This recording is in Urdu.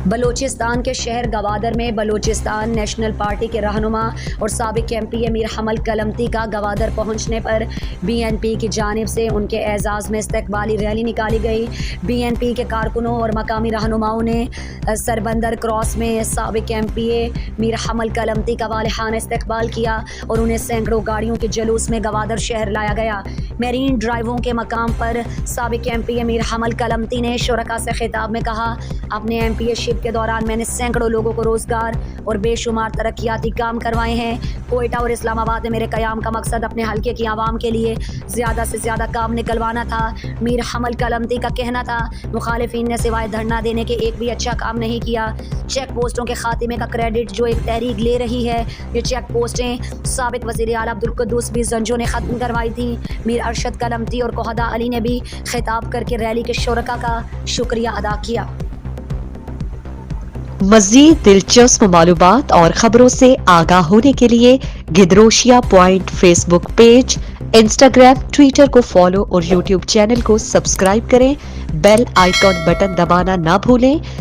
بلوچستان کے شہر گوادر میں بلوچستان نیشنل پارٹی کے رہنما اور سابق ایم پی میر حمل کلمتی کا گوادر پہنچنے پر بی این پی کی جانب سے ان کے اعزاز میں استقبالی ریلی نکالی گئی۔ بی این پی کے کارکنوں اور مقامی رہنماؤں نے سربندر کراس میں سابق ایم پی میر حمل کلمتی کا والہانہ استقبال کیا اور انہیں سینکڑوں گاڑیوں کے جلوس میں گوادر شہر لایا گیا۔ میرین ڈرائیووں کے مقام پر سابق ایم پی میر حمل کلمتی نے شرکاء سے خطاب میں کہا، اپنے ایم پی شپ کے دوران میں نے سینکڑوں لوگوں کو روزگار اور بے شمار ترقیاتی کام کروائے ہیں۔ کوئٹہ اور اسلام آباد میں میرے قیام کا مقصد اپنے حلقے کی عوام کے لیے زیادہ سے زیادہ کام نکلوانا تھا۔ میر حمل کلمتی کا کہنا تھا، مخالفین نے سوائے دھرنا دینے کے ایک بھی اچھا کام نہیں کیا۔ چیک پوسٹوں کے خاتمے کا کریڈٹ جو ایک تحریک لے رہی ہے، یہ چیک پوسٹیں سابق وزیر اعلیٰ عبدالقدوس بی زنجو نے ختم کروائی تھیں۔ میر ارشد کلمتی اور کوہدہ علی نے بھی خطاب کر کے ریلی کے شرکاء کا شکریہ ادا کیا۔ مزید دلچسپ معلومات اور خبروں سے آگاہ ہونے کے لیے Gedrosia point Facebook page, Instagram, Twitter کو فالو اور یوٹیوب چینل کو سبسکرائب کریں۔ بیل آئیکن بٹن دبانا نہ بھولیں